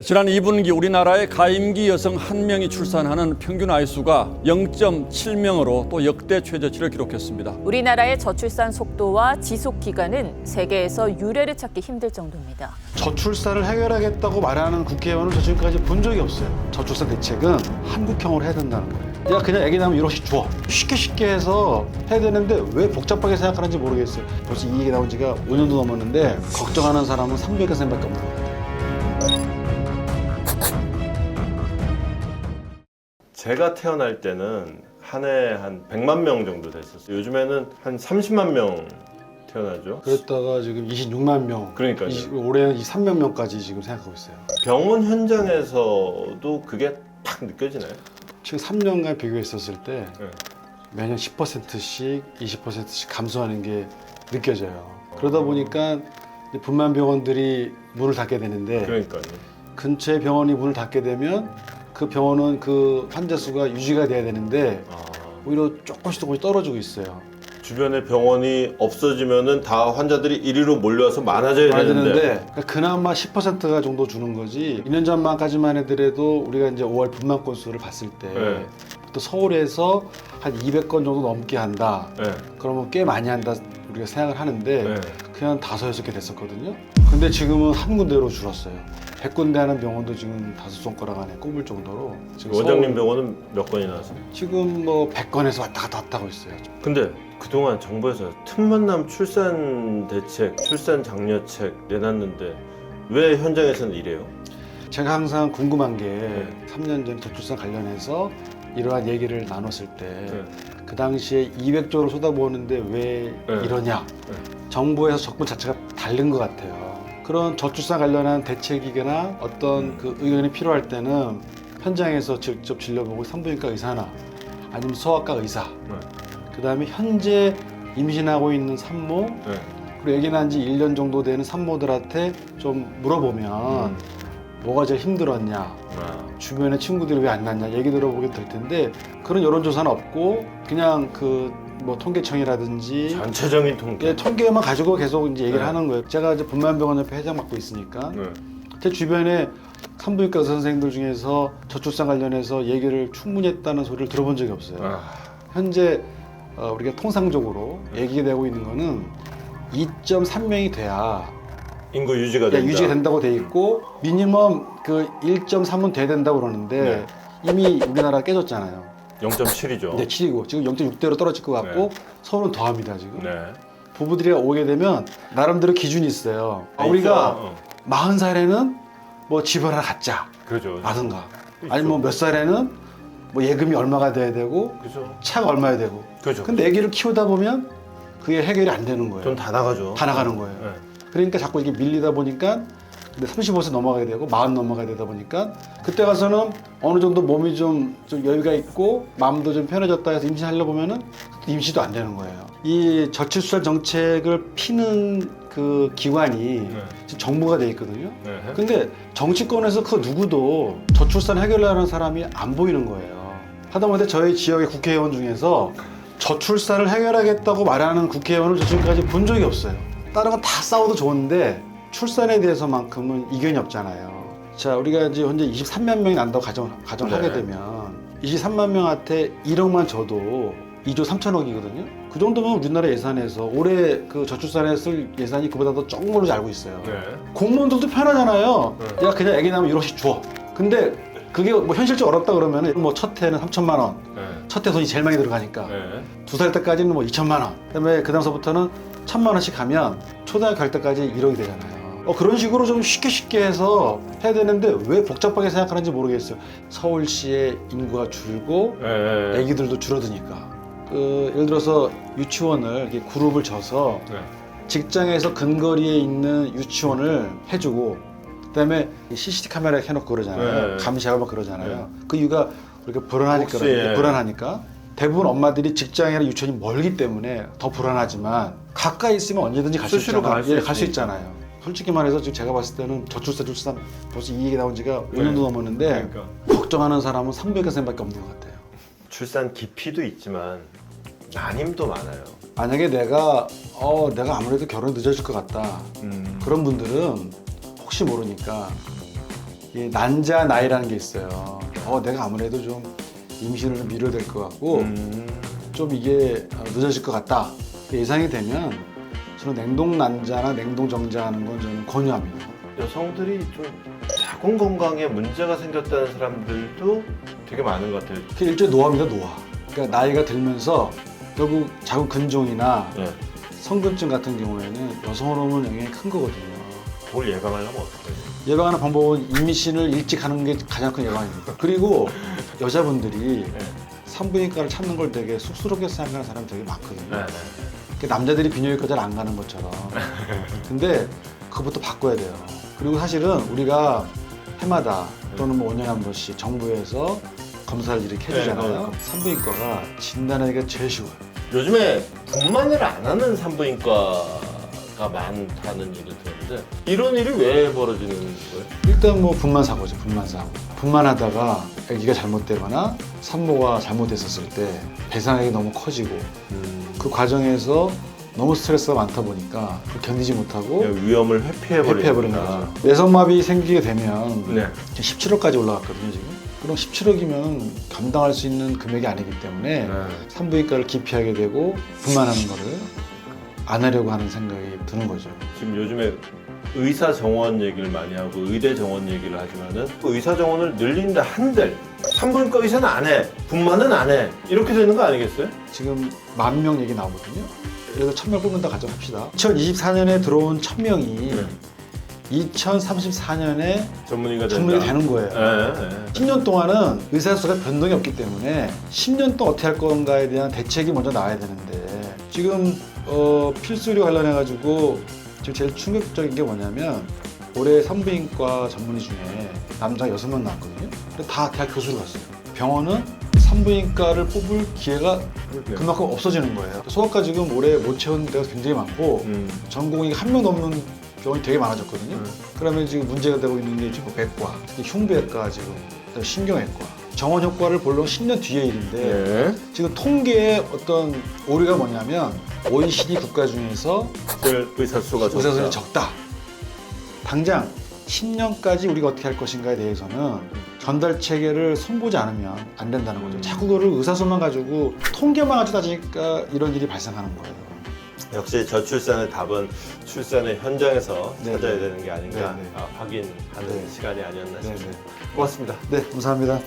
지난 2분기 우리나라의 가임기 여성 1명이 출산하는 평균 아이수가 0.7명으로 또 역대 최저치를 기록했습니다. 우리나라의 저출산 속도와 지속 기간은 세계에서 유례를 찾기 힘들 정도입니다. 저출산을 해결하겠다고 말하는 국회의원을 저 지금까지 본 적이 없어요. 저출산 대책은 한국형으로 해야 된다는 거예요. 야 그냥 애기 낳으면 1억씩 줘. 쉽게 해서 해야 되는데 왜 복잡하게 생각하는지 모르겠어요. 벌써 이 얘기 나온 지가 5년도 넘었는데 걱정하는 사람은 300%밖에 없는 것 같아요. 제가 태어날 때는 한 해 한 100만 명 정도 됐었어요. 요즘에는 한 30만 명 태어나죠. 그랬다가 지금 26만 명, 그러니까요. 올해는 23만 명까지 지금 생각하고 있어요. 병원 현장에서도 그게 딱 느껴지나요? 지금 3년간 비교했었을 때 네. 매년 10%씩, 20%씩 감소하는 게 느껴져요. 그러다 보니까 이제 분만 병원들이 문을 닫게 되는데 그러니까요. 근처에 병원이 문을 닫게 되면 그 병원은 그 환자 수가 유지가 돼야 되는데 오히려 조금씩 떨어지고 있어요. 주변에 병원이 없어지면은 다 환자들이 이리로 몰려와서 많아져야 되는데 그나마 10%가 정도 주는 거지. 2년 전만까지만 해더라도 우리가 이제 5월 분만 건수를 봤을 때 네. 또 서울에서 한 200건 정도 넘게 한다. 네. 그러면 꽤 많이 한다 우리가 생각을 하는데 네. 그냥 5-6개 됐었거든요. 근데 지금은 한 군데로 줄었어요. 100군데 하는 병원도 지금 5손가락 안에 꼽을 정도로 지금 원장님 병원은 몇 건이나 하세요? 지금 뭐 100건에서 왔다 갔다 하고 있어요. 근데 그동안 정부에서 틈만 나면 출산 대책, 출산 장려책 내놨는데 왜 현장에서는 이래요? 제가 항상 궁금한 게 네. 3년 전 저출산 관련해서 이러한 얘기를 나눴을 때 그 네. 당시에 200조를 쏟아부었는데 왜 네. 이러냐. 네. 정부에서 접근 자체가 다른 것 같아요. 그런 저출산 관련한 대책이거나 어떤 그 의견이 필요할 때는 현장에서 직접 진료보고 산부인과 의사나 아니면 소아과 의사, 그 다음에 현재 임신하고 있는 산모, 네. 그리고 아기 낳은 지 1년 정도 되는 산모들한테 좀 물어보면 뭐가 제일 힘들었냐, 주변에 친구들이 왜 안 낳냐 얘기 들어보게 될 텐데 그런 여론조사는 없고 그냥 그 뭐 통계청이라든지 전체적인 통계. 통계만 가지고 계속 이제 얘기를 네. 하는 거예요. 제가 이제 분만병원협회 회장 맡고 있으니까 네. 제 주변에 산부인과 의사 선생님들 중에서 저출산 관련해서 얘기를 충분히 했다는 소리를 들어본 적이 없어요. 현재 우리가 통상적으로 얘기되고 있는 거는 2.3명이 돼야 인구 유지가 된다. 유지가 된다고 돼 있고 미니멈 그 1.3은 돼야 된다고 그러는데 네. 이미 우리나라 깨졌잖아요. 0.7이죠. 네, 7이고 지금 0.6대로 떨어질 것 같고 네. 서울은 더합니다 지금. 네. 부부들이 오게 되면 나름대로 기준이 있어요. 우리가 40살에는 뭐 집을 하나 갖자 그죠. 라든가 있죠. 아니면 뭐 몇 살에는 뭐 예금이 얼마가 돼야 되고 그죠. 차가 얼마야 되고 그죠. 근데 아기를 키우다 보면 그게 해결이 안 되는 거예요. 돈 다 나가죠. 다 나가는 거예요. 네. 그러니까 자꾸 이게 밀리다 보니까 근데 35세 넘어가게 되고 40 넘어가게 되다 보니까 그때 가서는 어느 정도 몸이 좀 여유가 있고 마음도 좀 편해졌다 해서 임신하려고 보면은 임신도 안 되는 거예요. 이 저출산 정책을 피는 그 기관이 지금 정부가 돼 있거든요. 네. 근데 정치권에서 그 누구도 저출산 해결하는 사람이 안 보이는 거예요. 하다못해 저희 지역의 국회의원 중에서 저출산을 해결하겠다고 말하는 국회의원을 저 지금까지 본 적이 없어요. 다른 건 다 싸워도 좋은데 출산에 대해서만큼은 이견이 없잖아요. 자, 우리가 이제 현재 23만 명이 난다고 가정하게 네. 되면 23만 명한테 1억만 줘도 2조 3천억이거든요. 그 정도면 우리나라 예산에서 올해 그 저출산에 쓸 예산이 그보다 더 적은 걸로 알고 있어요. 네. 공무원들도 편하잖아요. 네. 야 그냥 애기 낳으면 1억씩 줘. 근데 그게 뭐 현실적으로 어렵다 그러면은 뭐 첫 해는 3천만 원. 네. 첫 해 돈이 제일 많이 들어가니까. 네. 2살 때까지는 뭐 2천만 원. 그다음에 그다음서부터는 1,000만 원씩 하면 초등학교 갈 때까지 1억이 되잖아요. 그런 식으로 좀 쉽게 해서 해야 되는데 왜 복잡하게 생각하는지 모르겠어요. 서울시의 인구가 줄고 네. 애기들도 줄어드니까. 예를 들어서 유치원을 이렇게 그룹을 져서 네. 직장에서 근거리에 있는 유치원을 해주고 그다음에 CCTV 카메라 해놓고 그러잖아요. 네. 감시하고 막 그러잖아요. 그 이유가 우리가 불안하니까 혹시, 그래요. 불안하니까 대부분 엄마들이 직장이나 유치원이 멀기 때문에 더 불안하지만 가까이 있으면 언제든지 갈 수 수시로 있잖아요. 갈 수 있잖아요. 솔직히 말해서 지금 제가 봤을 때는 저출산 벌써 이 얘기 나온 지가 5년도 넘었는데 그러니까. 걱정하는 사람은 300%밖에 없는 것 같아요. 출산 기피도 있지만 난임도 많아요. 만약에 내가 아무래도 결혼이 늦어질 것 같다. 그런 분들은 혹시 모르니까 이 난자 나이라는 게 있어요. 내가 아무래도 좀 임신을 좀 미뤄야 될 것 같고 좀 이게 늦어질 것 같다 예상이 되면 저는 냉동 난자나 냉동 정자하는 건 저는 권유합니다. 여성들이 좀 자궁 건강에 문제가 생겼다는 사람들도 되게 많은 것 같아요. 그게 일종의 노화입니다, 노화. 그러니까 나이가 들면서 결국 자궁 근종이나 네. 성근증 같은 경우에는 여성 호르몬 영향이 큰 거거든요. 그걸 예방하려면 어떻게 해요? 예방하는 방법은 임신을 일찍 하는 게 가장 큰 예방입니다. 그리고 여자분들이 산부인과를 찾는 걸 되게 쑥스럽게 생각하는 사람이 되게 많거든요. 네. 그러니까 남자들이 비뇨기과 잘 안 가는 것처럼. 근데 그것부터 바꿔야 돼요. 그리고 사실은 우리가 해마다 또는 뭐 5년에 한 번씩 정부에서 검사를 이렇게 해주잖아요. 산부인과가 진단하기가 제일 쉬워요. 요즘에 분만을 안 하는 산부인과가 많다는 얘기를 들었는데 이런 일이 왜 벌어지는 거예요? 일단 뭐 분만 사고죠, 분만 사고. 분만하다가 아기가 잘못되거나 산모가 잘못됐었을 때 배상액이 너무 커지고 그 과정에서 너무 스트레스가 많다 보니까 그걸 견디지 못하고 위험을 회피해버리는 거죠. 내성마비 생기게 되면 네. 17억까지 올라갔거든요, 지금. 그럼 17억이면 감당할 수 있는 금액이 아니기 때문에 산부인과를 기피하게 되고 분만하는 거를 안 하려고 하는 생각이 드는 거죠. 지금 요즘에 의사 정원 얘기를 많이 하고 의대 정원 얘기를 하지만은 그 의사 정원을 늘린다 한들 산부인과 의사는 안 해, 분만은 안 해 이렇게 되는 거 아니겠어요? 지금 10,000명 얘기 나오거든요. 그래서 1,000명 뽑는다 가정합시다. 2024년에 들어온 1,000명이 2034년에 전문의가 된다. 전문이 되는 거예요. 네. 10년 동안은 의사 수가 변동이 없기 때문에 10년 동안 어떻게 할 건가에 대한 대책이 먼저 나와야 되는데 지금 필수료 관련해가지고 지금 제일 충격적인 게 뭐냐면 올해 산부인과 전문의 중에 남자가 6명 나왔거든요. 근데 다 대학 교수로 갔어요. 병원은 산부인과를 뽑을 기회가 그만큼 없어지는 거예요. 소아과 지금 올해 못 채운 데가 굉장히 많고 전공이 1명 넘는 병원이 되게 많아졌거든요. 그러면 지금 문제가 되고 있는 게 지금 외과, 특히 흉부외과 지금, 그다음에 신경외과. 정원 효과를 보려면 10년 뒤의 일인데 지금 통계의 어떤 오류가 뭐냐면 OECD 국가 중에서 의사 수가 의사수가 적다. 당장 10년까지 우리가 어떻게 할 것인가에 대해서는 전달 체계를 손보지 않으면 안 된다는 거죠. 자꾸 그거를 의사수만 가지고 통계만 가지고 따지니까 이런 일이 발생하는 거예요. 역시 저출산의 답은 출산의 현장에서 네. 찾아야 되는 게 아닌가 네. 확인하는 네. 시간이 아니었나 네, 싶습니다. 네. 고맙습니다. 네, 감사합니다.